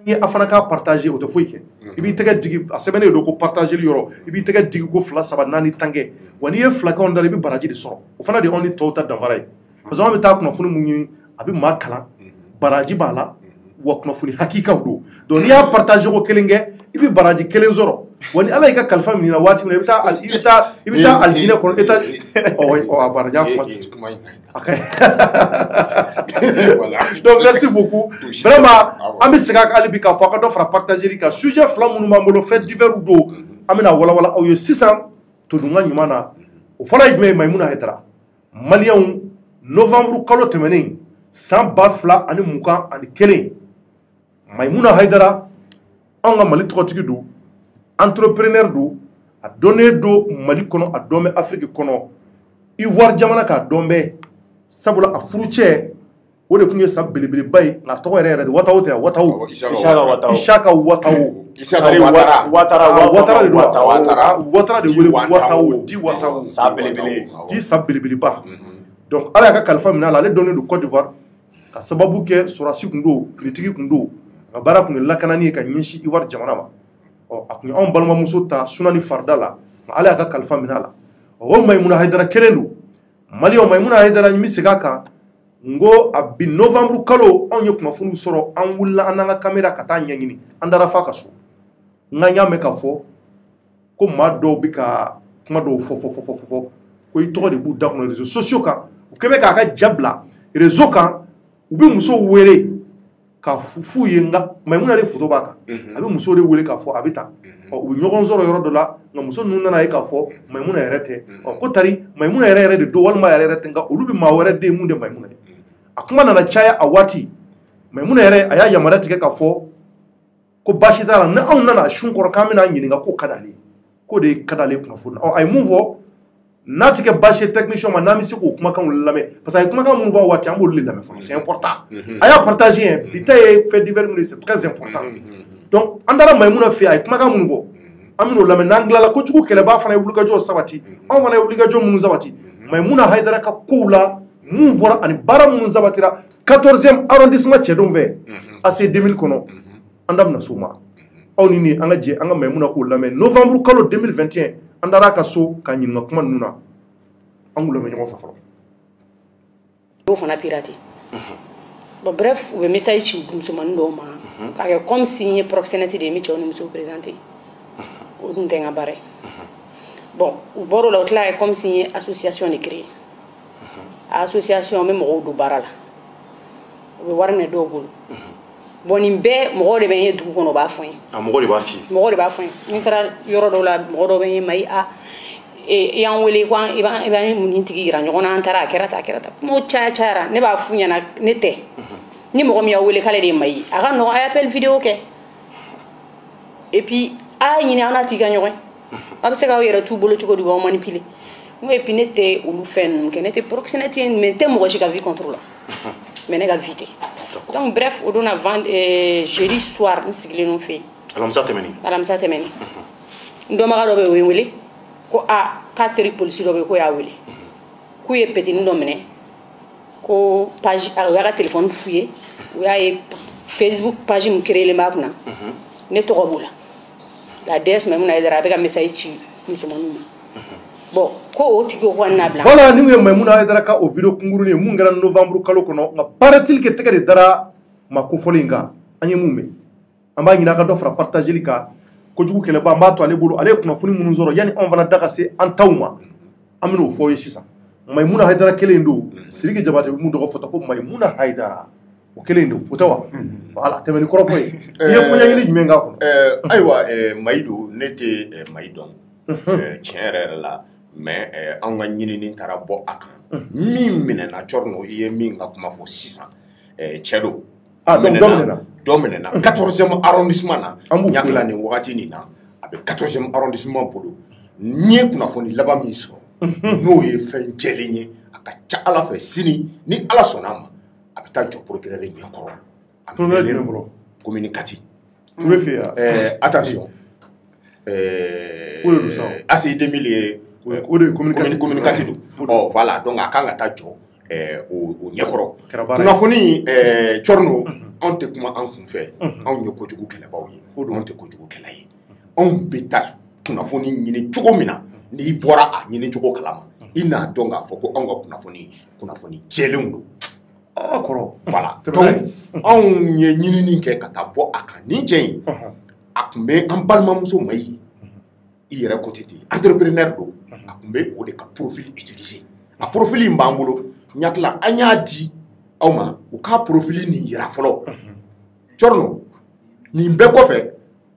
a fana ka partager o tɛ foyi kɛ i b'i tɛgɛ digi a sɛbɛnnen don ko partager yɔrɔ i b'i tɛgɛ digi ko 2 3 4 tankɛ wa n'i ye filakanw da i bɛ baraji de sɔrɔ o fana de ni tɔw ta danfara ye parce que an bɛ taa kunnafoni mun ɲini a bɛ maa kalan baraji b'a la wa kunnafoni hakikaw don donc n'i y'a partager ko kelen kɛ i bɛ baraji kelen sɔrɔ wa ni ala y'i ka kalifa minɛ na waati min na i bɛ taa alijinɛ kɔnɔ i taa a baraji kuma donc merci beaucoup vraiment an bɛ segin hali bi k'a fɔ a ka dɔ fara partager kan sujet 2 minnu b'an bolo fait divers don an bɛna walawala aw ye sisan todunka ɲuman na o fana ye jumɛn ye Mayimuna Hayidara maliyɛnw novembre kalo tɛmɛnen san 2021 Mayimuna Hayidara an ka Mali tɔgɔtigi don entrepreneur don a dɔnnen don Mali kɔnɔ a dɔn bɛ Afrique kɔnɔ Ivoire jamana k'a dɔn bɛ sabula a furucɛ o de tun ye sa belebeleba ye nka tɔgɔ yɛrɛ de Watawo tɛ Watawo Isaka Watawo Watara de wele Watawo di Watawo sa belebeleba donc ala y'a ka kalifa minɛ a la ale dɔnnen don Côte d'Ivoire ka sababu kɛ sɔrɔdasi tun don finitigi tun don a baara tun ye lakanani ye ka ɲɛsin Ivoire jamana ma a tun ye anw balimamuso ta Sunani Farda la ala y'a ka kalifa minɛ a la o Mayimuna Hayidara kelen don maliyɛnw Mayimuna Hayidara n bɛ segin a kan n ko a bi novembre kalo anw ye kunnafoniw sɔrɔ an wulila an n'an ka caméra ka taa ɲɛɲini an dara f'a ka so n ka y'a mɛn k'a fɔ ko maa dɔw bɛ ka kuma dɔw fɔ ko i tɔgɔ de b'u da kɔnɔ réseaux sociaux kan u kɛ bɛ k'a ka ja bila réseau kan u bɛ musow wele ka f'u ye nka Mayimuna de photo b'a kan a bɛ musow de wele k'a fɔ a bɛ tan u bɛ ɲɔgɔn sɔrɔ yɔrɔ dɔ la nka muso ninnu nana ye k'a fɔ Mayimuna yɛrɛ tɛ ko tari Mayimuna yɛrɛ de don walima yɛrɛ tɛ nka olu bɛ maa wɛrɛ den mun de Mayimuna ye a kuma nana caya a waati Mayimuna yɛrɛ a y'a yamaruya tigɛ k'a fɔ ko baasi t'a la ni anw nana sun kɔrɔ k'an bɛna ɲininka ko ka d'ale k'o de ka d'ale kunnafoni a ye mun fɔ n'a ti kɛ baasi ye technicien ma n'an bɛ se k'o kumakanw lamɛn parce que a ye kumakan minnu fɔ a waati an b'olu de lamɛn fɔlɔ c'est important a y'a partager yɛn bi ta ye fait divers minnu c'est très important donc an taara Mayimuna fɛ a ye kumakan minnu fɔ an bɛn'o lamɛn n'an tilala kojugu kɛlɛbaa fana ye wulikajɔ sabati anw fana ye wulikajɔ minnu sabati Mayimuna Hayidara ka kow la mun fɔra ani baara minnu sabatira 14e arrondissement cɛdenw fɛ AC 2000 kɔnɔ an da bɛna s'o ma aw ni an ka jɛ an ka Mayimuna k'o lamɛn novembre kalo 2021 an taara a ka so ka ɲininka kuma ninnu na an k'u lamɛn ɲɔgɔn fɛ fɔlɔ. O fana pirate bon bref u bɛ message ci musomanin dɔw ma k'a kɛ comme si n ye proxénète de ye n bɛ cɛw ni musow présenté o dun tɛ n ka baara ye bon u bɔr'o la u tilala kɛ comme si n ye association de créé association bɛ mɔgɔw don baara la u bɛ wari minɛ dɔw bolo bon nin bɛɛ mɔgɔw de bɛ n ye dugu kɔnɔ u b'a fɔ n ye mɔgɔw de b'a f'i ye mɔgɔw de b'a fɔ n ye ni n taara yɔrɔ dɔw la mɔgɔ dɔw bɛ n ye Mayi i y'an wele ko i b'a mun ni tigi yira ɲɔgɔn na an taara a kɛra tan kumaw cayara ne b'a f'u ɲɛna ne tɛ ni mɔgɔ min y'a wele k'ale de ye Mayi a ka nɔgɔn a ye appel vidéo kɛ et puis a ɲini an n'a tigi ka ɲɔgɔn a bɛ se k'aw yɛrɛ t'u bolo cogo di b'aw manipuler n ko et puis ne tɛ olu fɛn ninnu kɛ ne tɛ proxénète ye mais n tɛ mɔgɔ si ka vie contre la mais ne ka vie tɛ donc bref o don na jeudi soir n sigilen n'u fɛ yen alamisa tɛmɛnen n dɔnbaga dɔ bɛ yen o ye n wele ko k'a teri polisi dɔ bɛ yen k'o y'a wele k'u ye petini dɔ minɛ ko page o y'a ka téléphone f'u ye o y'a ye Facebook page min créelen b'a kunna ne tɔgɔ b'o la la DS Mayimuna Hayidara a bɛ ka message ci musomaninw ma bon ko o tigi ko ka n'a bila voilà ni ye Mayimuna Hayidara ka o vidéo kunkurunin ye mun kɛra novembre kalo kɔnɔ nka paraît-il que tɛgɛ de dara ma kofɔlen in kan an ye mun mɛn an b'a ɲini a ka dɔ fara partageli kan kojugu kɛlɛba an b'a to ale bolo ale ye kunnafoni minnu sɔrɔ yanni anw fana da ka se an taw ma an bɛn'o fɔ ye sisan Mayimuna Hayidara kelen don Sidiki Jabate bɛ mun tɔgɔ fɔta ko Mayimuna Hayidara o kelen don o tɛ wa voilà tɛmɛni kɔrɔ fɔ ye i ye koɲɛɲini jumɛn k'a kɔnɔ ayiwa Mayi don ne tɛ Mayi dɔn tiɲɛ yɛrɛ la mais an ka ɲinini taara bɔ a kan min minɛna Cɔrɔnɔ i ye min ka kuma fɔ sisan cɛ don dɔ minɛna 14e arrondissement na ɲagila nin wagati nin na a bɛ 14e arrondissement bolo n ye kunnafoni laban min sɔrɔ n'o ye fɛn jɛlen ye a ka ca Ala fɛ sini ni Ala sɔnna a ma a bɛ taa jɔ procureur ɲɛkɔrɔ a bɛ commune Kati Touré fɛ yan attention AC 2000 ye o de commune Kati don voilà donc a kan ka taa jɔ o ɲɛkɔrɔ kunnafoni Cɔrɔnɔ anw tɛ kuma an kun fɛ anw ye kojugu kɛlɛbaw ye anw tɛ kojugu kɛlɛ ye anw bɛ taa kunnafoni ɲini cogo min na n'i bɔra a ɲini cogo kalama i n'a dɔn k'a fɔ ko anw ka kunnafoni jɛlenw don kɔrɔ voilà donc anw ye ɲinini kɛ ka taa bɔ a kan nin cɛ in a tun bɛ an balimamuso Mayi i yɛrɛ côté ten entrepreneur don a tun bɛ o de ka profil utiliser a profil in b'an bolo ɲakila an y'a di aw ma u ka profil nin yira fɔlɔ Thierno nin bɛɛ kɔfɛ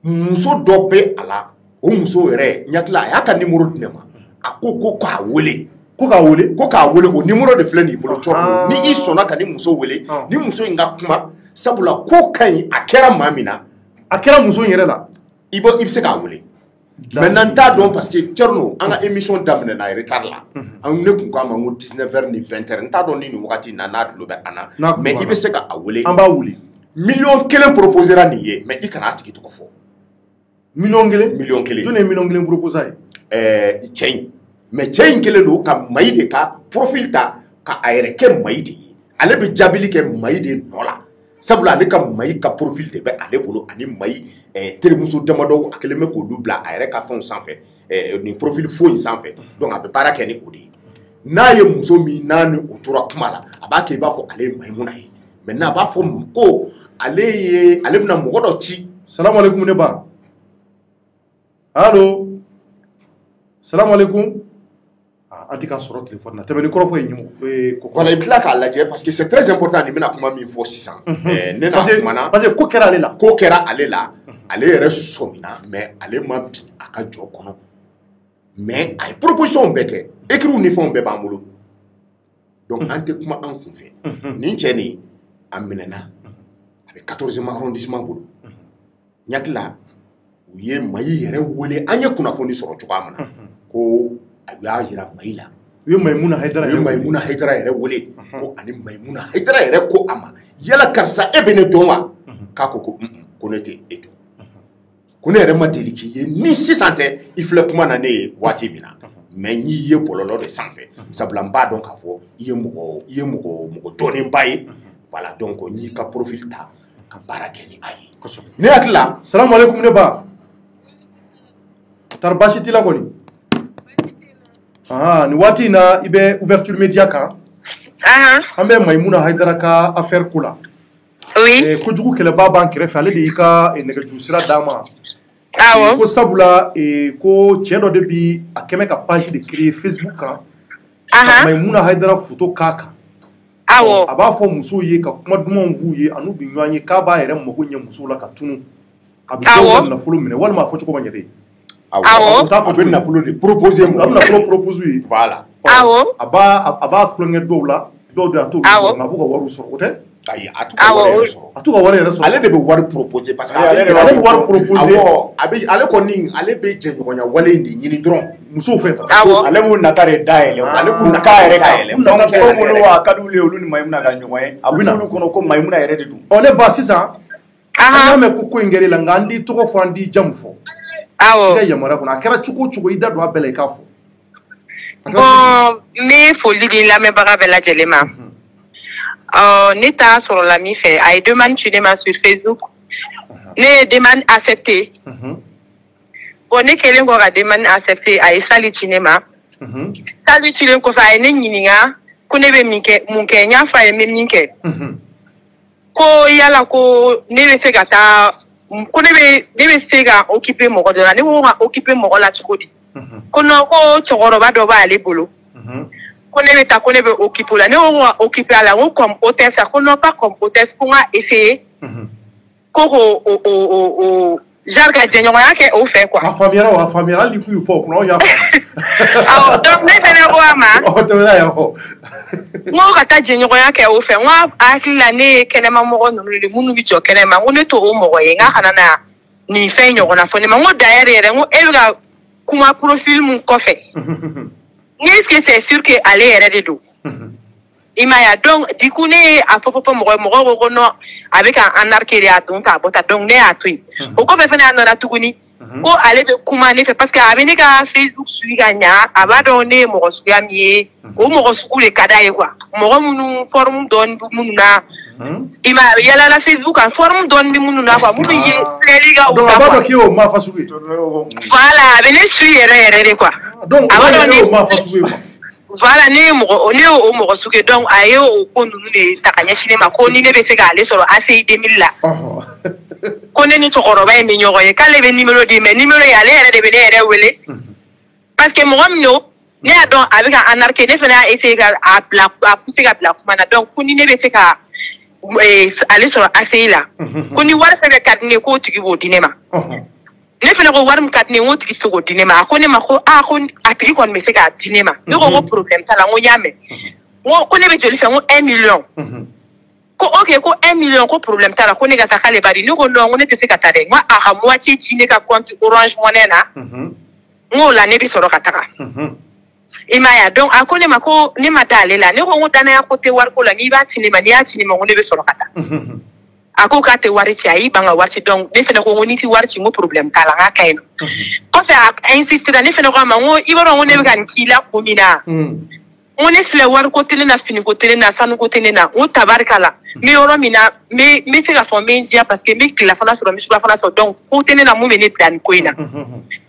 muso dɔ bɛ a la o muso yɛrɛ ɲakila a y'a ka numéro di ne ma a ko k'a wele ko k'a wele o numéro de filɛ nin bolo Thierno ni i sɔnna ka ni muso wele ni muso in ka kuma sabula ko ka ɲi a kɛra maa min na a kɛra muso in yɛrɛ la i bɛ se k'a wele maintenant n t'a dɔn parce que Thierno an ka émission daminɛna retard la an ne kun k'a ma ko 19h ni 20h n t'a dɔn ni nin wagati na n'a tulo bɛ an na mais i bɛ se ka a wele an b'a wele million kelen proposera nin ye mais i kana a tigi tɔgɔ fɔ million kelen jɔn ye million kelen proposa ye cɛ in mais cɛ in kelen don ka Mayi de ka profil ta ka a yɛrɛ kɛ Mayi de ye ale bɛ jaabili kɛ Mayi de nɔ la sabula ale ka Mayi ka profil de bɛ ale bolo ani Mayi terimuso damadɔ a kelen bɛ k'olu bila a yɛrɛ ka fɛnw sanfɛ nin profil foyi sanfɛ donc a bɛ baara kɛ ni o de ye n'a ye muso min n'a ni o tora kuma la a b'a kɛ i b'a fɔ ale ye Mayimuna ye maintenant a b'a fɔ ko ale bɛna mɔgɔ dɔ ci salamu aleykum ne ba allo salamu aleykum an tɛ ka sɔrɔ téléphone na tɛmɛ ni kɔrɔfɔ ye voilà i bɛ tila k'a lajɛ parce que c'est très important nin bɛna kuma min fɔ sisan ne n'a kumana parce que ko kɛra ale la ale yɛrɛ sɔmina mais ale ma bin a ka jɔ kɔnɔ mais a ye proposition bɛɛ kɛ écrits ni fɛnw bɛɛ b'an bolo donc an tɛ kuma an kun fɛ nin cɛ nin a minɛna a bɛ 14e arrondissement bolo ɲakila u ye Mayi yɛrɛ wele an ye kunnafoni sɔrɔ cogoya min na ko a y'a yira Mayi la u ye Mayimuna Hayidara yɛrɛ wele ko ani Mayimuna Hayidara yɛrɛ ko a ma yala karisa e bɛ ne dɔn wa k'a ko ne tɛ e dɔn ko ne yɛrɛ ma deli k'i ye ni sisan tɛ i filɛ kuma na ne ye waati min na mais n y'i ye bɔlɔlɔ de sanfɛ sabula n b'a dɔn k'a fɔ i ye mɔgɔ dɔnnenba ye voilà donc n y'i ka profil ta ka baara kɛ ni a ye ne hakili la salamu aleykum ne ba tari baasi t'i la kɔni nin waati in na i bɛ ouverture média kan an bɛ Mayimuna Hayidara ka affaire ko la kojugu kɛlɛba b'an kɛrɛfɛ ale de y'i ka nɛgɛjuru sira d'an ma ko sabula ko cɛ dɔ de bi a kɛmɛ ka page de créer Facebook kan ka Mayimuna Hayidara photo k'a kan a b'a fɔ musow ye ka kuma dumanw f'u ye an'u bɛ ɲɔgɔn ye k'a b'a yɛrɛ mago ɲɛ musow la ka tunu a bɛ dɔw ka nafolo minɛ walima a fɔ cogo ma ɲɛ de a t'a fɔ bɛ nafolo de proposer a bɛ nafolo propose ye voilà a b'a tulonkɛ dɔw la dɔw de a t'olu sɔrɔ nka a b'u ka wariw sɔrɔ o tɛ ayi a t'u ka wari yɛrɛ sɔrɔ ale de bɛ wari proposer parce que ale bɛ wari proposer ale kɔni ale bɛ jɛɲɔgɔnya wale in de ɲini dɔrɔn musow fɛ ale b'u nata de dayɛlɛ ale b'u nata yɛrɛ dayɛlɛ donc ko minnu a ka d'olu ye olu ni Mayimuna ka ɲɔgɔn ye a bɛ n'olu kɔnɔ ko Mayimuna yɛrɛ de don ne ba sisan an y'a mɛn ko in kɛra la nka an t'i tɔgɔ fɔ an t'i jamu fɔ i ka yamaruya kɔnɔ a kɛra cogo o cogo i da don a bɛɛ la i k'a fɔ bon n bɛ foli di lamɛnbaga bɛɛ lajɛlen ma ne t'a sɔrɔ la min fɛ a ye demande ci ne ma sur Facebook ne ye demande accepté bon ne kɛlen kɔ ka demande accepté a ye sali ci ne ma sali cilen kɔfɛ a ye ne ɲininka ko ne bɛ mun kɛ n y'a fɔ a ye n bɛ min kɛ ko yala ko ne bɛ se ka taa ko ne bɛ se ka occuper mɔgɔ dɔ la ne ko ka occuper mɔgɔ la cogo di ko non ko cɛkɔrɔba dɔ b'ale bolo ko ne bɛ taa ko ne bɛ occuper la ne ko ka occuper a la n ko comme hôtesse ko non pas comme hôtesse ko n ka essayer ko o genre ka jɛɲɔgɔnya kɛ o fɛ quoi. a faamuyara hali ni kun y'u fɔ o kunna anw y'a faamu. awɔ donc ne fɛnɛ ko a ma. ɔ tɛmɛna yan fɔ. n ko ka taa jɛɲɔgɔnya kɛ o fɛ n ko hakili la ne ye kɛnɛma mɔgɔ ninnu de minnu bɛ jɔ kɛnɛma n ko ne to o mɔgɔ ye n ka kana na nin fɛn ɲɔgɔnna fɔ ne ma n ko d'ailleurs yɛrɛ n ko e bɛ ka kuma profil mun kɔfɛ n ko est ce que c'est sûr que ale yɛrɛ de don. i m'a ye donc du coup ne ye a fɔ mɔgɔ ko non a bɛ ka anarquer de a don k'a bɔ ta donc ne y'a to yen o kɔfɛ fɛnɛ a nana tuguni ko ale bɛ kuma ne fɛ parce que a bɛ ne ka Facebook suivi ka ɲa a b'a dɔn ne ye mɔgɔ suguya min ye o mɔgɔ sugu de ka d'a ye quoi mɔgɔ minnu forme dɔɔni b'u minnu na il m'a yala la Facebook en forme donne ni munu na quoi munu yi les gars donc aba ki o ma fasuwe voilà venez sur yere quoi donc aba ni ma fasuwe voilà ne mo suke donc ayo ko nunu ne takanya cinéma ko ni ne be se ga aller sur ACI 2000 là ko ne ni tokoro ba ni nyoro ye kale be numéro di mais numéro ya le de be ne wele parce que mo no ne a donc avec un anarchie ne fena essayer à pousser à la kuma donc ko ni ne be se ka aller sur ACI là ko ni war se be kadne ko tigi bo dinema ne fena ko war mu kadne wo tigi so go dinema ko ne ma ko ko atigi kon me se ka dinema ne ko problème tala ngo yame wo ko ne be joli fe ngo 1 million ko ok ko 1 million ko problème tala ko ne ga takale bari ne ko no ne te se ka tare moi a moitié ne ka compte Orange Money na ngo la ne bi soro ka taka imaya donc a ko ne ma ko ne ma dale la ne ko ngo dana ya ko te war ko la ni ba cinema ni ya cinema ngo ne be soro ka ta ako ka te wari ci ayi banga warci donc ne fena ko ngoni ti warci ngo problème tala nga kayno ko fe a insister ne fena ko ma ngo ibaro ngo ne be kan kila ko mina on est fleur war ko tele na fini ko tele na sanu ko tele na o tabarkala mi oro mina me se la former dia parce que me la fana sur mi sur la fana so donc ko tele na mu mene plan ko ina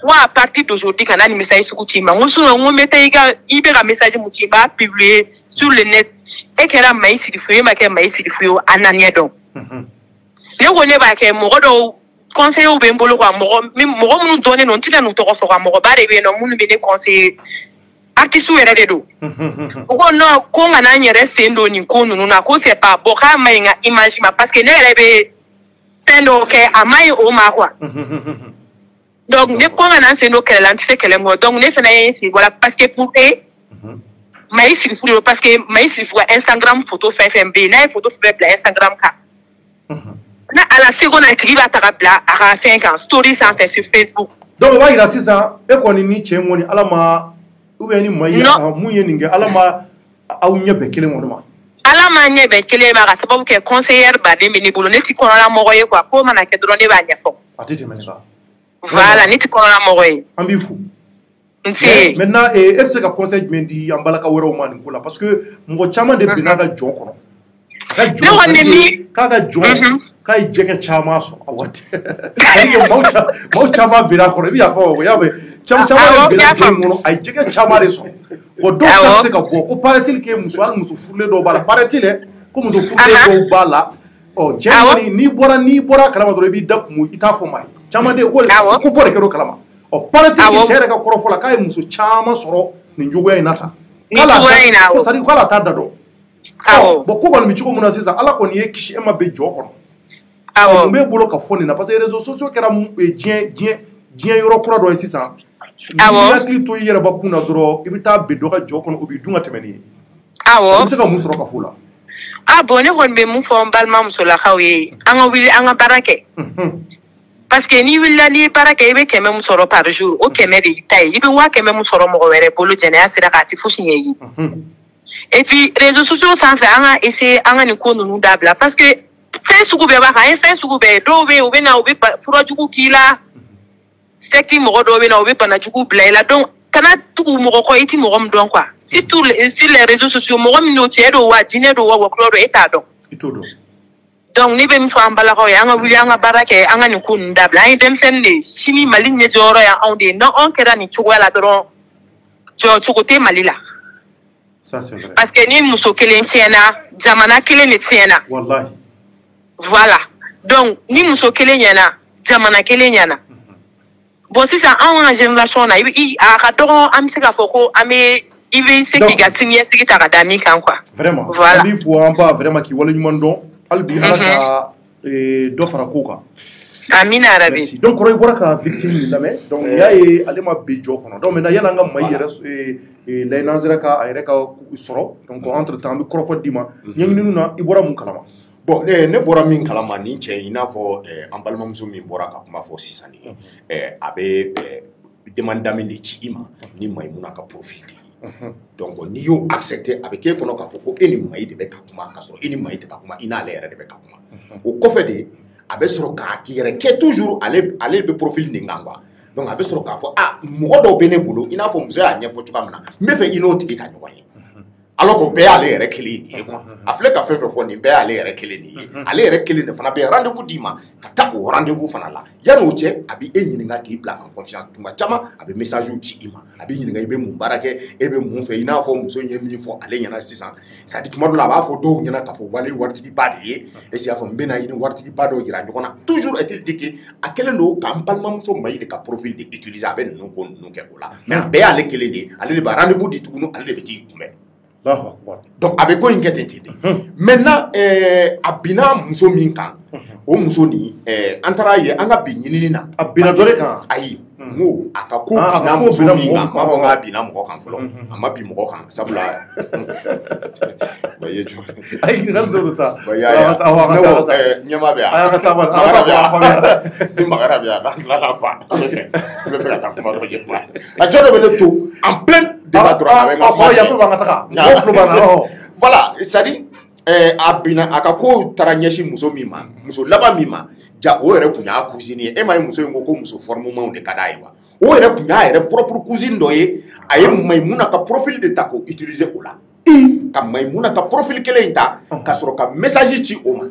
wa à partir d'aujourd'hui kana ni message su kuti ma ngosu ngo meta iga ibe ga message mu ti ba publier sur le net e kera mai si difuyo ma ke mai si difuyo anania donc ne ko ne ba ke mo do conseil o be mbolo kwa mo mu donner non ti na no to ko so kwa mo ba re be no mu be ne conseil artiste were de do ko no ko ngana nyere sendo ni ko nunu na ko c'est pas boka mainga image ma parce que ne rebe sendo ke amai o ma quoi donc ne ko ngana sendo ke la ntse kele mo donc ne fena yin si voilà parce que pour mais si vous parce que mais si vous Instagram photo FMB na photo faible Instagram ka na à la seconde qui va tarabla à 5 ans story sans faire sur Facebook donc va ira sisa e ko ni chemo ni alama ube ni mai mu yeninge alama aw nyebe kele mo alama nyebe kele ba sababu ke conseiller ba de mini bolo neti ko la mo ye quoi ko mana ke drone ba nya fo atite meneka voilà neti ko la mo ye ambifu nti maintenant FC ka conseil mendi ambala ka woro man ko la parce que mo chama de binaga joko no wonne mi kaga jo kai jeke chama so awati mau chama bira ko bi afo ya be chama bira ko mo ai jeke chama reso o do ka se ka ko paratil ke musual musu furle do bala paratil ko musu furle do bala o jeni ni bora kalama do bi dak mu ita fo mai chama de ko bore ke do kalama o paratil ke chere ka korofo la kai musu chama soro ni njugo ya inata kala ko sari kala tada do bon ko kon mi chiko muna sisa ala kon ye kishi ema be jo kono mbe bolo ka foni na parce que réseaux sociaux kera gien yoro kura do sisa ya kli to yere ba kuna dro ibita be do ka jo kono obi dunga temeni se ka musoro ka fula bon ne kon be mu fo balma musola xawé anga wili anga barake parce que ni willa ni barake ibe keme musoro par jour o keme de tay ibe wa keme musoro mo wéré bolo jene asira ka ti fusinye yi et puis réseaux sociaux sans faire anga essayer anga ni ko nunu dabla parce que Facebook be ba ka Facebook be do be o be na o be furo jugu kila seki mo do be na o be bana jugu bla donc kana tu mo ko iti mo gom don quoi surtout sur les réseaux sociaux mo gom no tiedo wa dine do wa kloro eta don itodo donc ni be mi fa ambala ko anga wuli anga barake anga ni ko ndabla ay dem sen ne chimi malin ne joro ya on de non on kera ni chugwala don jo chugote malila. Ça c'est vrai. Parce que ni muso kelen tiena jamana kelen ne tiena wallahi voilà donc ni muso kelen yana jamana kelen yana bon si ça en génération na i a ka doron am se ka foko ame ibe se ki ga signé se ki ta dami kan quoi vraiment voilà il faut en bas vraiment ki wala ñu don albi ala do fara ko ka amina rabbi donc roy boraka victime jamais donc yaay alema be jo kono donc maintenant yana nga may les nazira ka ay ka soro donc entre temps bi crofo dima ñeng ni na ibora mun kalama bon ne bora min kalama ni che ina fo ambalma muso min bora ka kuma fo sisani abe demanda min ci ima ni maymuna ka profiter donc ni yo accepter avec e kono ka fo ko eni may de be ka kuma ka so eni may de ka kuma ina le de be ka kuma o ko fe de abe soro ka ki yere ke toujours aller be profil ni ngangwa donc abe soro ka fo mo do bene bulu ina fo muso ya nyefo tuka mana me fe ino tiki ka nyoko alors qu'on bɛɛ y'ale yɛrɛ kelen de ye quoi a filɛ ka fɛn fɛn fɔ nin bɛɛ y'ale yɛrɛ kelen de ye ale yɛrɛ kelen de fana bɛ rendez-vous d'i ma ka taa o rendez-vous fana la yanni o cɛ a bɛ e ɲininka k'i bila en confiance tuma caman a bɛ message ci i ma a bɛ ɲininka i bɛ mun baara kɛ e bɛ mun fɛ i n'a fɔ muso in ye min fɔ ale ɲɛna sisan c'est à dire tuma dɔ la a b'a fɔ dɔw ɲɛna k'a fɔ wale waritigiba de ye est-ce que y'a fɔ n bɛna i ni waritigiba dɔw yira ɲɔgɔn na toujours est-il dit que a kɛlen don k'an balimamuso Mayi de ka profil de utiliser a bɛ ninnu ko ninnu kɛ o la mais a bɛɛ y'ale kelen de ye ale de b'a rendez-vous di tuguni ale de bɛ t'i kunbɛn. Donc a bɛ ko in kɛ ten ten de maintenant a binna muso min kan o muso ni an taara ye an ka bi ɲinini na a binna dɔ de kan ayi n ko a ka ko binna muso min kan n b'a fɔ k'a binna mɔgɔ kan fɔlɔ a ma bin mɔgɔ kan sabula ye jɔ ayi ɲininkali dɔ de ta ɲɛma bɛ yan ni magara bɛ yan n'an tilala quoi n bɛ fɛ ka taa kuma dɔ ɲɛfɔ a jɔ dɔ bɛ ne to en pleine débat dɔrɔn a bɛ n ka kuma cɛ voilà c'est-à-dire a binna a ka ko taara ɲɛsin muso min ma muso laban min ma ja o yɛrɛ kun y'a cousine ye e ma ye muso in ko muso formumanw de ka d'a ye wa o yɛrɛ kun y'a yɛrɛ propre cousine dɔ ye a ye Mayimuna ka profil de ta k'o utiliser o la ka Mayimuna ka profil kelen in ta ka sɔrɔ ka message ci o ma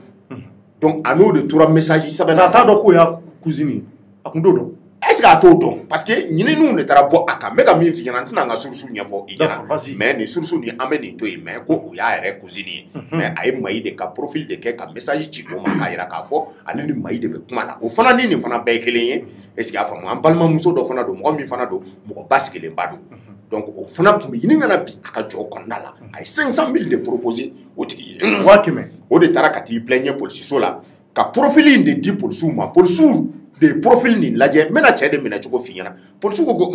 donc a n'o de tora message sɛbɛnna a t'a dɔn k'o y'a cousine ye a kun t'o dɔn est-ce que a t'o dɔn parce que ɲininiw de taara bɔ a kan n bɛ ka min f'i ɲɛna n tɛna n ka source ɲɛfɔ i ɲɛna mais nin source nin an bɛ nin to yen mais ko o y'a yɛrɛ cousine ye mais a ye Mayi de ka profil de kɛ ka message ci o ma k'a yira k'a fɔ ale ni Mayi de bɛ kuma na o fana ni nin fana bɛɛ ye kelen ye est-ce que y'a faamu an balimamuso dɔ fana don mɔgɔ min fana don mɔgɔ basigilenba don donc o fana tun bɛ ɲini kana bi a ka jɔ kɔnɔna la a ye 500 000 de proposer o tigi ye 100 o de taara ka t'i plaigner policiso la ka profil in de di polisiw ma polisiw de profil nin lajɛ n bɛna cɛ de minɛ cogo f'i ɲɛna polisiw ko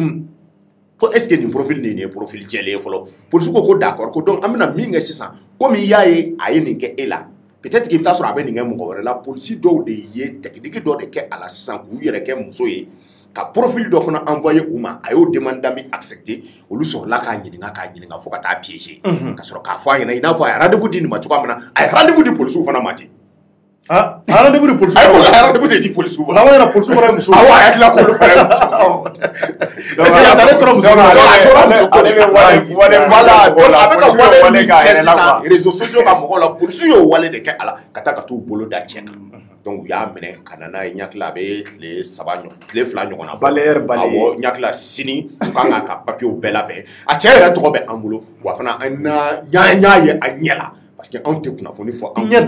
ko est-ce que nin profil nin ye profil jɛlen ye fɔlɔ polisiw ko d'accord ko donc an bɛna min kɛ sisan komi i y'a ye a ye nin kɛ e la peut-être que i bɛ taa sɔrɔ a bɛ nin kɛ mɔgɔ wɛrɛ la polisi dɔw de ye technique dɔ de kɛ a la sisan k'u yɛrɛ kɛ muso ye ka profil dɔ fana envoyé u ma a y'o demande mi accepté olu sɔrɔla k'a ɲininka fo ka taa piéger ka sɔrɔ k'a fɔ a ɲɛna i n'a fɔ a ye rendez-vous di nin ma cogoya min na a ye rendez-vous di polisiw fana ma ten ah rendez-vous di polisiw a rendez-vous de di polisiw ma a yɛrɛ polisiw fana ye muso awɔ a hakilila k'olu fana ye muso parce que ale tora muso voilà a bɛ ka wale min kɛ sisan réseaux sociaux ka mɔgɔw la polisiw y'o wale de kɛ a la ka taa ka t'u bolo da cɛ kan donc u y'a minɛ ka na n'a ye ɲakila a bɛ tile 2 ɲɔgɔn na awɔ ɲakila sini u kan k'a ka papiyew bɛɛ labɛn a cɛ yɛrɛ tɔgɔ bɛ an bolo wa fana an y'a ye a ɲɛ la parce que anw tɛ kunnafoni fɔ anw ɲɛ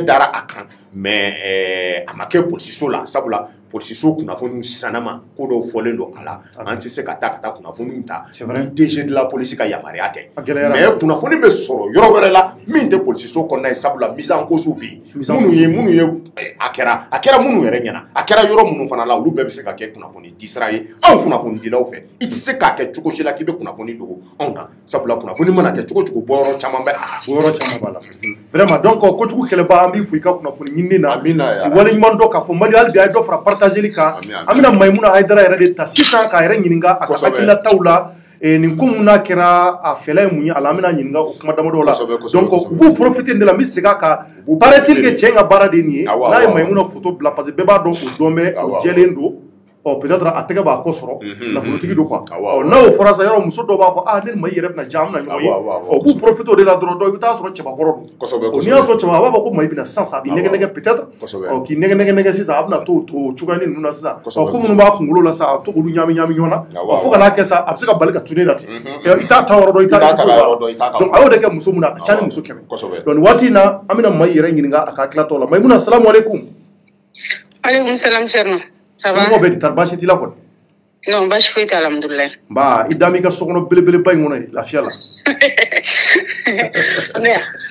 dara a kan mais a ma kɛ polisiso la sabula polisiso kunnafoniw sisannama ko dɔw fɔlen don a la an tɛ se ka taa kunnafoniw ta ni DG de la police ka yamaruya tɛ mais kunnafoni bɛ sɔrɔ yɔrɔ wɛrɛ la min tɛ polisiso kɔnɔna ye sabula mise en cause bɛ yen minnu ye a kɛra minnu yɛrɛ ɲɛna a kɛra yɔrɔ minnu fana la olu bɛɛ bɛ se ka kɛ kunnafoni disira ye anw kunnafonidilaw fɛ i tɛ se k'a kɛ cogo si la k'i bɛ kunnafoni dogo anw na sabula kunnafoni mana kɛ cogo cogo bɔyɔrɔ caman bɛ a la bɔyɔrɔ caman b'a la vraiment donc kojugu kɛlɛba an b'i fo i ka kunnafoni ɲinini na wale ɲuman dɔ k'a fɔ Mali hali bi a ye dɔ fara partageli kan an bɛna Mayimuna Hayidara yɛrɛ de ta sisan k'a yɛrɛ ɲininka a ka hakilinataw la nin ko mun n'a kɛra a fɛlɛ ye mun ye a la an bɛna ɲininka o kuma damadɔ la donc u b'u profiter de la n bɛ segin a kan paraît-il que cɛ in ka baara de ye nin ye n'a ye Mayimuna photo bila parce que bɛɛ b'a dɔn o dɔn bɛ o jɛlen don peut-être a tɛgɛ b'a kɔ sɔrɔ nafolotigi don quoi n'o fɔra sa yɔrɔ muso dɔw b'a fɔ ne ni Mayi yɛrɛ bɛna diya an bɛna ɲɔgɔn ye u b'u profiter o de la dɔrɔn i bɛ taa sɔrɔ cɛbakɔrɔ don n'i y'a sɔrɔ cɛbakɔrɔ a b'a fɔ ko Mayi bɛna sisan a b'i nɛgɛ peut-être k'i nɛgɛ sisan a bɛna to o cogoya ninnu na sisan ko minnu b'a kunkolo la sa a bɛ to k'olu ɲami ɲɔgɔn na fo ka n'a kɛ sa a bɛ se ka bali ka tunun la ten i t'a ta yɔrɔ dɔn i t'a donc a y'o de kɛ muso mun na a ka ca ni muso 100 donc nin waati in na an bɛna Mayi yɛrɛ ɲininka a ka hakilinataw la Mayimuna salamu aleykum. Aleykum salam Thierno. Ça va? Somɔgɔw bɛ di tari baasi t'i la kɔni? Non, baasi foyi tɛ alhamdulilayi. Nba i da m'i ka sokɔnɔ belebeleba in kɔnɔ yen lafiya la.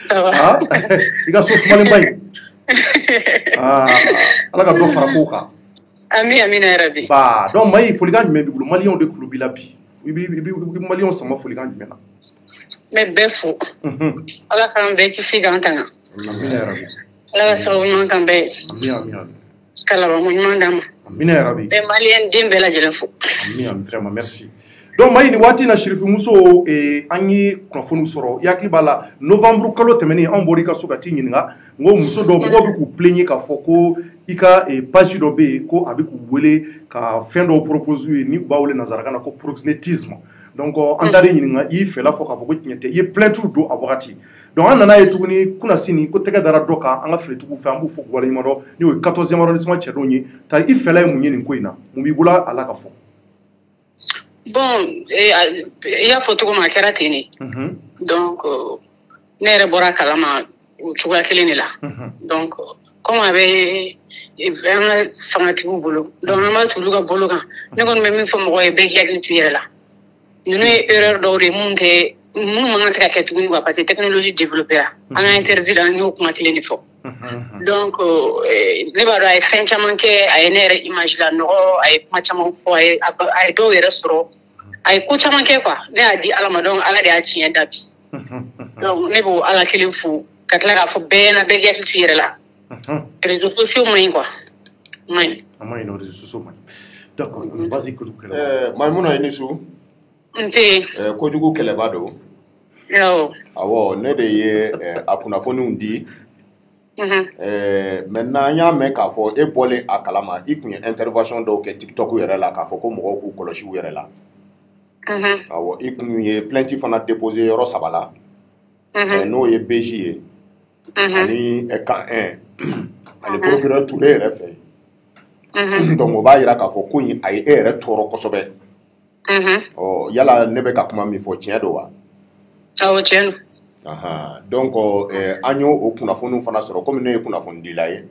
Ça va. I ka so sumalenba in. Ala ka dɔ fara kow kan. Ami amina yarabi. Ba donc Mayi folikan jumɛn b'i bolo maliyɛnw de tulo b'i la bi i bɛ maliyɛnw sama folikan jumɛn na? N bɛ bɛɛ fo. Ala k'an bɛɛ kisi k'an tanga. Amina yarabi. Ala ka sababu ɲuman k'an bɛɛ ye. Amina. Kalabanko ɲuman d'an ma. Amina yarabi. Bɛɛ maliyɛn den bɛɛ lajɛlen fo. Amina vraiment merci. Donc Mayi nin waati in na Sherifimuso an ye kunnafoniw sɔrɔ i hakili b'a la novembre kalo tɛmɛnen anw bɔra i ka so ka t'i ɲininka n ko muso dɔ mɔgɔw bɛ k'u plaigner k'a fɔ ko i ka page dɔ bɛ yen ko a bɛ k'u wele ka fɛn dɔw proposer u ye ni u b'a wele nanzarakan na ko proxénétisme donc an taara ɲininka i fɛla fɔ k'a fɔ ko tiɲɛ tɛ i ye plainte don a wagati donc an nana ye tuguni kunasini ko tɛgɛ dara dɔ kan an ka filitigiw fɛ an b'u fɔ waleɲuman dɔn ni o ye 14e arrondissement cɛdenw ye tari i fɛla ye mun ye nin ko in na mun b'i bolo a la ka fɔ bon i y'a fɔ cogo min a kɛra ten ne donc ne yɛrɛ bɔra kalama o cogoya kelen de la donc comme a bɛ an ka fangatigiw bolo donc an b'a t'olu ka bolo kan ne kɔni bɛ min fɔ mɔgɔ ye bɛɛ k'i hakili to i yɛrɛ la ninnu ye erreur dɔw de ye minnu man kan tɛ ka kɛ tuguni quoi parce que technologie développera an ka interview la an y'o kuma kelen de fɔ donc ne b'a dɔn a ye fɛn caman kɛ a ye ne yɛrɛ image la nɔgɔ a ye kuma caman fɔ a ye dɔw yɛrɛ sɔrɔ a ye ko caman kɛ quoi ne y'a di ala ma donc ala de y'a tiɲɛ da bi donc ne b'o ala kelen fo ka tila k'a fɔ bɛɛ na bɛɛ k'i hakili to i yɛrɛ la réseaux sociaux man ɲi quoi man ɲi a man ɲi no réseaux sociaux man ɲi d'accord vas-y Kojugu Maimouna i ni su nti Kojugu kɛlɛba don awɔ ne de ye a kunnafoniw di maintenant an y'a mɛn k'a fɔ e bɔlen a kalama i kun ye intervention dɔw kɛ TikTok yɛrɛ la k'a fɔ ko mɔgɔw k'u kɔlɔsi u yɛrɛ la awɔ i kun ye plainte fana déposé yɔrɔ 3 la n'o ye BJ ye ani camp 1 ani procureur Touré yɛrɛ fɛ donc o b'a yira k'a fɔ ko in a ye e yɛrɛ tɔɔrɔ kosɛbɛ yala ne bɛ ka kuma min fɔ tiɲɛ don wa awɔ tiɲɛ don donc an y'o o kunnafoniw fana sɔrɔ komi ne ye kunnafonidila ye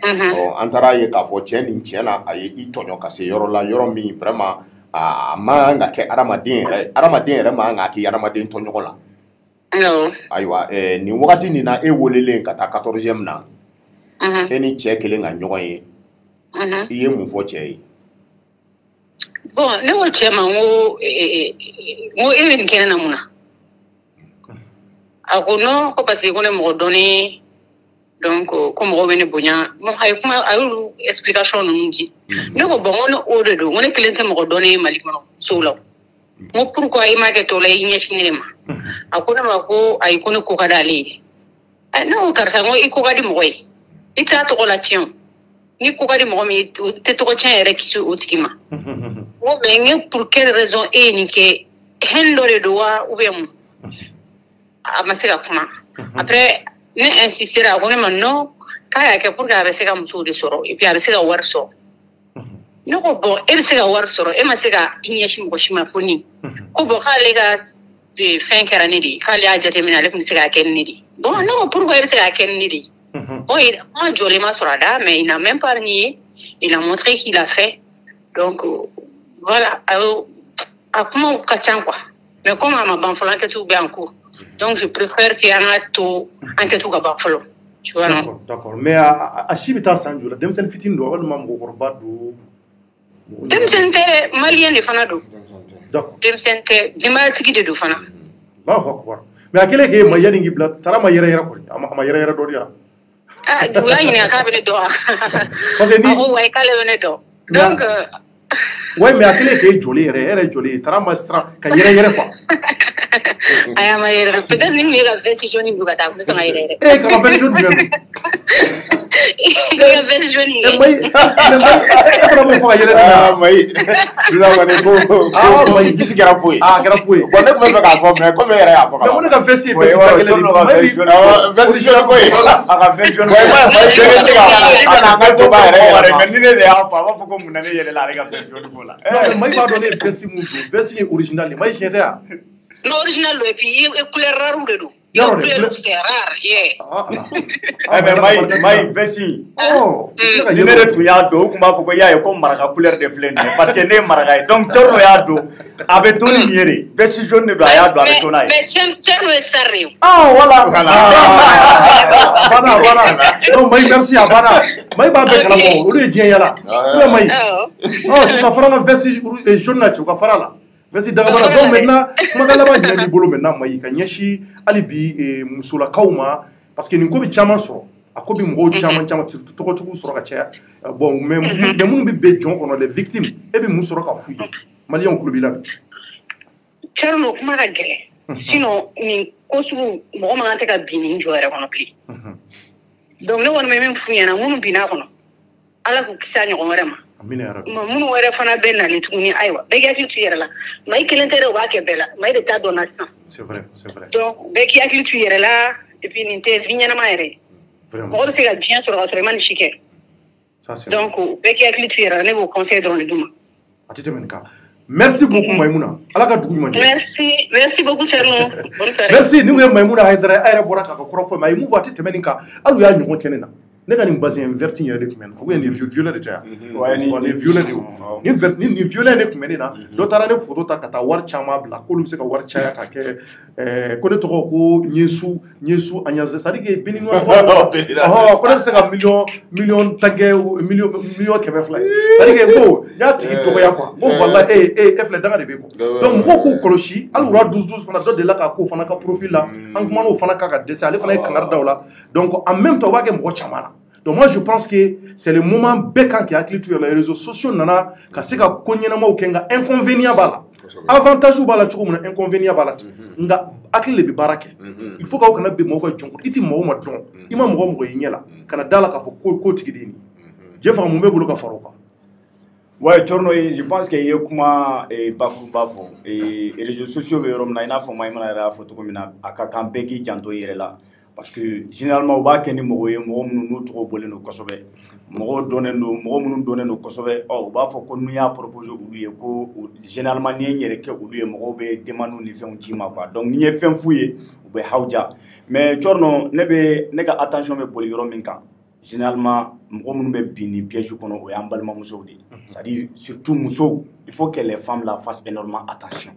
an taara ye k'a fɔ tiɲɛ nin tiɲɛ na a ye i tɔɲɔ ka se yɔrɔ la yɔrɔ min vraiment a man kan ka kɛ adamaden yɛrɛ man kan ka kɛ adamaden tɔɲɔgɔn la ayiwa nin wagati nin na e welelen ka taa 14e na e ni cɛ kelen ka ɲɔgɔn ye i ye mun fɔ cɛ ye bon ne ko cɛ ma n ko e bɛ nin kɛ ne na mun na a ko non ko parce que ko ne mɔgɔ dɔnni donc ko mɔgɔ bɛ ne bonya a ye kuma a y'olu explication ninnu di ne ko bon ko ne o de don ko ne kelen tɛ mɔgɔ dɔnni ye Mali kɔnɔ musow la n ko pourquoi i ma kɛ tɔ la i ɲɛsin ne ma a ko ne ma ko ayi ko ne ko ka d'ale ye ne ko karisa n ko i ko ka di mɔgɔ ye i t'a tɔgɔ la tiɲɛ ni ko ka di mɔgɔ min o tɛ tɔgɔ tiɲɛ yɛrɛ kisi o tigi ma n ko mais n ko pour quelle raison e ye nin kɛ hɛn dɔ de don wa ou bien mun a ma se ka kuma après ne insistera a ko ne ma non k'a y'a kɛ pour que a bɛ se ka musow de sɔrɔ et puis a bɛ se ka wari sɔrɔ ne ko bon e bɛ se ka wari sɔrɔ e ma se ka i ɲɛsin mɔgɔ si ma fo nin ko bon k'ale ka fɛn kɛra ne de ye k'ale y'a jateminɛ ale tun bɛ se k'a kɛ ne de ye bon ne ko pourquoi e bɛ se k'a kɛ ne de ye bon moi jɔlen ma sɔrɔ a da mais il n'a même pas nié il a montré qu'il a fait donc voilà a kumaw ka ca quoi mais comme a ma ban fɔlɔ enquêtes bɛ en cours donc je préfère que an ka to enquêtes ka ban fɔlɔ tu vois non d'accord mais a si bɛ taa san joli denmisɛnnin fitinin don walima mɔgɔkɔrɔba don denmisɛnnin tɛ maliyɛn de fana don d'accord denmisɛnnin tɛ denbayatigi de don fana Allahu akbar mais a kɛlen k'e ma yanni k'i bila taara ma yɛrɛ yɛrɛ kɔni a ma yɛrɛ yɛrɛ dɔ di yan u y'a ɲininka k'a bɛ ne dɔn wa a ko wayi k'ale bɛ ne dɔn donc ouais mais a kɛlen k'e jɔlen yɛrɛ jɔlen ye taara ma siran ka yɛrɛ yɛrɛ quoi a y'a ma yɛrɛ peut-être ni min ye ka vesti jaune don ka taa a tun bɛ sɔn ka yɛrɛ yɛrɛ ka vesti jaune jumɛn don ka vesti jaune ye Mayi e fana b'o fɔ ka yɛrɛ Mayi dula kɔni ko Mayi bisi kɛra ko ye kɛra ko ye bon ne tun bɛ fɛ k'a fɔ mais comme e yɛrɛ y'a fɔ mais ko ne ka vesti ye vesti kelen de ye vesti jaune ko ye a ka vesti jaune i kana an ka toba yɛrɛ yɛlɛma mais ni ne de y'a fɔ a b'a fɔ ko mun na ne yɛlɛla ale ka vesti jaune ko la Mayi b'a dɔn ne ye vesti mun don vesti ye original de Mayi tiɲɛ tɛ yan non original et puis couleur rare de do couleur c'est rare mais Mayi vesti ni ne de tun y'a don u tun b'a fɔ ko y'a ye ko maraka couleur de filɛ nin ye parce que ne ye maraka ye donc Thierno y'a don a bɛ to ni nin ye de vesti jaune de don a y'a don a bɛ to n'a ye mais Thierno ye star de ye voilà non Mayi merci a banna Mayi b'a bɛɛ kalama olu ye diɲɛ yala Mayi tu ka fara n ka vesti jaune na cɛ u ka fara la vesti dagabana donc maintenant kumakan laban jumɛn b'i bolo maintenant Mayi ka ɲɛsin hali bi musolakaw ma parce que nin ko bɛ caman sɔrɔ a ko bɛ mɔgɔw caman tɔgɔtigiw sɔrɔ ka caya bon mais minnu bɛ bɛn jɔn kɔnɔ les victimes e bɛ mun sɔrɔ ka f'u ye maliyɛnw tulo b'i la Thierno kuma ka gɛlɛn sinon nin ko sugu mɔgɔ man kan tɛ ka bin nin jɔ yɛrɛ kɔnɔ bilen donc ne kɔni bɛ min f'u ɲɛna minnu binna a kɔnɔ ala k'u kisi a ɲɔgɔn wɛrɛ ma minnu wɛrɛ fana bɛ nali tuguni ayiwa bɛɛ k'i hakili to i yɛrɛ la maa i kelen tɛ dɛ u b'a kɛ bɛɛ la maa i de t'a dɔn na sisan donc bɛɛ k'i hakili to i yɛrɛ la et puis nin tɛ vie ɲɛnama yɛrɛ ye mɔgɔ bɛ se ka diɲɛ sɔrɔ ka sɔrɔ i ma nin si kɛ donc bɛɛ k'i hakili to i yɛrɛ la ne b'o conseil dɔrɔn de d'u ma a tɛ tɛmɛ nin kan merci beaucoup Maïmouna ala ka dugu ɲuman kɛ merci beaucoup Thierno merci ni ko ye Maïmouna Haidara a yɛrɛ bɔra k'a ka kɔrɔfɔ mais a ye mun fɔ a tɛ tɛmɛ nin kan hali u y'a ɲɔgɔn kɛ ne na ne ka nin basin verte yɛrɛ de tun bɛ na ou bien nin violet de tɛ yan nin violet de nin violet de tun bɛ ne na dɔ taara ne photo ta ka taa wari caman bila k'olu bɛ se ka wari caya ka kɛ ko ne tɔgɔ ko Ɲesu Agnase c'est à dire que béninois ko ne bɛ se ka million tan kɛ million 100 ye c'est à dire que ko n y'a tigi dɔgɔya quoi ko walahi e filɛ danga de bɛ quoi donc mɔgɔw k'u kɔlɔsi hali wura 12 fana dɔ delila k'a k'o fana ka profil la an kumana o fana kan ka dɛsɛ ale fana ye kangari da o la donc en même temps o b'a kɛ mɔgɔ caman na. Donc moi je pense que c'est le moment bécan qui a cliqué sur les réseaux sociaux nana ka se ka ko ɲɛnamaw kɛ nka inconvénient b'a la avantage b'a la cogo min na inconvénient b'a la ten nka hakili de bɛ baara kɛ il faut que aw kana bɛn mɔgɔw ka jɔn i tɛ mɔgɔw ma dɔn i ma mɔgɔ y'i ɲɛ la kana da la k'a fɔ ko tigi de ye nin je faga mun bɛ bolo ka fara o kan. Ouais, Thierno, je pense qu'il y a kuma bakuruba fɔ réseaux sociaux bɛ yɔrɔ min na i n'a fɔ Maïmouna yɛrɛ y'a fɔ cogo min na a ka kan bɛɛ k'i janto i yɛrɛ la. Parce que généralement, on va que ni mɔgɔ ye mɔgɔ minnu n'u tɔgɔ bɔlen don kosɛbɛ mɔgɔ dɔnnen don mɔgɔ minnu dɔnnen don kosɛbɛ u b'a fɔ ko n'u y'a proposé olu ye ko généralement n'i ye n yɛrɛ kɛ olu ye mɔgɔw bɛ demande ni fɛnw ci ma quoi donc n'i ye fɛn f'u ye u bɛ hawuja mais Thierno ne ka attention bɛ boli yɔrɔ min kan généralement mɔgɔ minnu bɛ bin ni piège kɔnɔ o y'an balimamusow de c'est à dire surtout musow il faut que les femmes la fassent énormément attention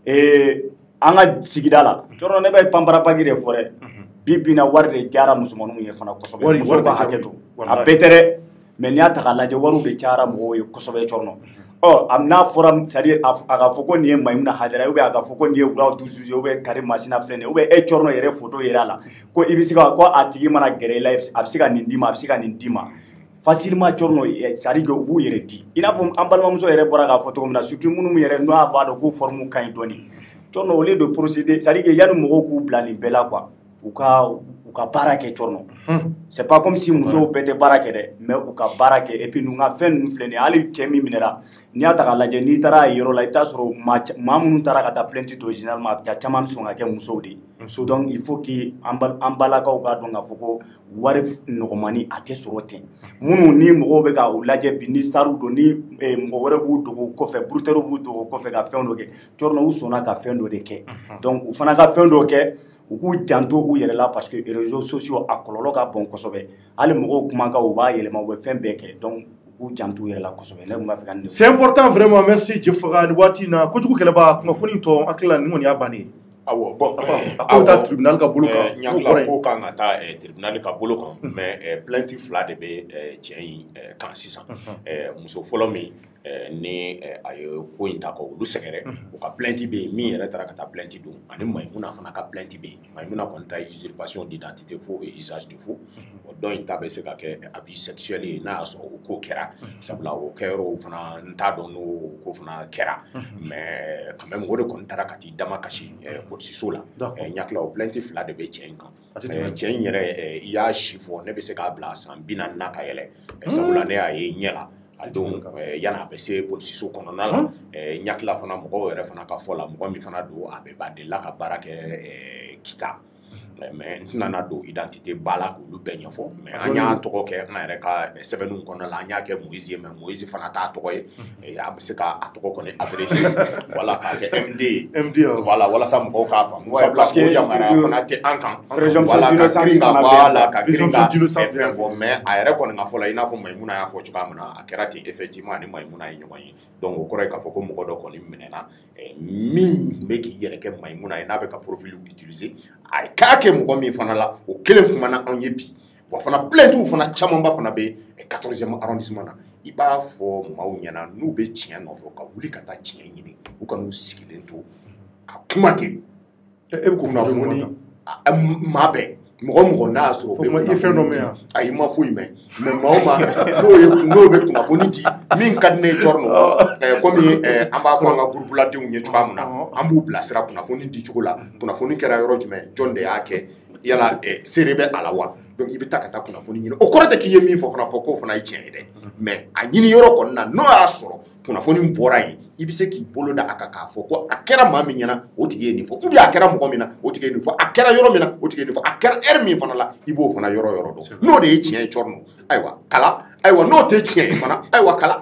et an ka sigida la Thierno ne bɛ panparapaki de fɔ dɛ bibina wari de jara musomanninw ye fana kosɛbɛ muso ka hakɛ to a bɛɛ tɛ dɛ mais n'i y'a ta k'a lajɛ wariw de cayara mɔgɔw ye kosɛbɛ Thierno n'a fɔra c'est à dire a ka fɔ ko nin ye Maïmouna Haidara ou bien a ka fɔ ko nin ye Wura Dusuze ou bien Karim Masina filɛ nin ye ou bien Thierno yɛrɛ photo yera la ko i bɛ se ka ko a tigi mana gɛrɛ i la a bɛ se ka nin d'i ma a bɛ se ka nin d'i ma facilement Thierno c'est à dire que u b'u yɛrɛ di i n'a fɔ an balimamuso yɛrɛ bɔra k'a fɔ cogo min na surtout minnu yɛrɛ n'u b'a dɔn ko forme ka ɲi dɔɔni Thierno au lieu de procéder c'est à dire que yanni mɔgɔw k'u bila nin bɛɛ la quoi u ka baara kɛ Thierno c'est pas comme si musow bɛɛ tɛ baara kɛ dɛ mais u ka baara kɛ et puis ninnu ka fɛn ninnu filɛ nin ye hali cɛ min minɛra n'i y'a ta k'a lajɛ n'i taara yɔrɔ la i bɛ t'a sɔrɔ maa minnu taara ka taa plainte to généralement a caman bɛ sɔn ka kɛ musow de ye donc il faut que an balakaw k'a dɔn k'a fɔ ko wari nɔgɔmani a tɛ sɔrɔ ten minnu ni mɔgɔw bɛ ka u lajɛ bi ni sariw don ni mɔgɔ wɛrɛ b'u dogo kɔfɛ brouteurs b'u dogo kɔfɛ ka fɛn dɔ kɛ Thierno u sɔnna ka fɛn dɔ de kɛ donc u fana ka fɛn dɔ kɛ u k'u janto u yɛrɛ la parce que réseaux sociaux a kɔlɔlɔ ka bon kosɛbɛ hali mɔgɔw kumakan u b'a yɛlɛma u bɛ fɛn bɛɛ kɛ donc u k'u janto u yɛrɛ la kosɛbɛ ne tun b'a fɛ ka nin de fɔ. C'est important vraiment merci Jefaga nin waati in na kojugu kɛlɛba kunnafoni tɔ hakili la nin kɔni y'a bannen ye. Awɔ bon a ko taa tribunal ka bolo kan ɲakila ko kan ka taa tribunal ka bolo kan mais plainte fila de bɛ cɛ in kan sisan muso fɔlɔ min ni a ye ko in ta ka olu sɛgɛrɛ o ka plainte bɛ yen min yɛrɛ taara ka taa plainte don ani Maïmouna fana ka plainte bɛ yen Maïmouna kɔni ta usurpation d'identité faux et usage de faux o dɔn in ta bɛ se ka kɛ abus sexuel ye n'a y'a sɔrɔ o ko kɛra sabula o kɛyɔrɔ fana n t'a dɔn n'o ko fana kɛra mais quand même o de kɔni taara ka t'i dama kasi polisiso la ɲakila o plainte fila de bɛ cɛ in kan cɛ in yɛrɛ i y'a si fɔ ne bɛ se k'a bila san 40 na ka yɛlɛ sabula ne y'a ye ɲɛ la a don yanni a bɛ se polisiso kɔnɔna la ɲakila fana mɔgɔw yɛrɛ fana ka fɔ la mɔgɔ min fana don a bɛ ba delila ka baara kɛ kita mais n tɛna don identité ba la k'olu bɛɛ ɲɛfɔ mais an y'a tɔgɔ kɛ an yɛrɛ ka sɛbɛnninw kɔnɔna la an y'a kɛ Moïse ye mais Moïse fana t'a tɔgɔ ye an bɛ se k'a tɔgɔ kɔni abrégé voilà k'a kɛ MD voilà walasa mɔgɔw k'a faamu sabula ko yamaruya fana tɛ an kan voilà ka girin ka fɛn fɔ mais a yɛrɛ kɔni ka fɔ la i n'a fɔ Maïmouna y'a fɔ cogoya min na a kɛra ten effectivement ani Maïmouna ye ɲɔgɔn ye donc o kɔrɔ ye k'a fɔ ko mɔgɔ dɔ kɔni minɛna min bɛ k'i yɛrɛ kɛ Maïmouna ye n'a bɛ ka profil utiliser a k'a kɛ mɔgɔ min fana la o kelen kumana anw ye bi wa fana plaintew fana camanba fana bɛ 14e arrondissement na i b'a fɔ maaw ɲɛna n'u bɛ tiɲɛ nɔfɛ ka wuli ka taa tiɲɛ ɲini u ka n'u sigilen to ka kuma ten e bɛ kunnafoni maa bɛɛ mɔgɔ n'a y'a sɔrɔ o bɛ fɛn dɔ mɛn ayi ma foyi mɛn mais maa o maa n'o bɛ kunnafoni di min ka di ne ye Thierno komi an b'a fɔ an ka groupe ladenw ye cogoya min na an b'u bilasira kunnafoni di cogo la kunnafoni kɛra yɔrɔ jumɛn jɔn de y'a kɛ yala seere bɛ a la wa donc i bɛ taa ka taa kunnafoni ɲini o kɔrɔ tɛ k'i ye min fɔ fana fɔ k'o fana ye tiɲɛ ye dɛ mais a ɲini yɔrɔ kɔni na n'o y'a sɔrɔ kunnafoni bɔra yen i bɛ se k'i bolo da a kan k'a fɔ ko a kɛra maa min ɲɛna o tigi ye nin fɔ ou bien a kɛra mɔgɔ min na o tigi ye nin fɔ a kɛra yɔrɔ min na o tigi ye nin fɔ a kɛra heure min fana la i b'o fana yɔrɔ dɔn n'o de ye tiɲɛ ye Cɔrɔnɔ ayiwa kala ayiwa n'o tɛ tiɲɛ ye fana ayiwa kala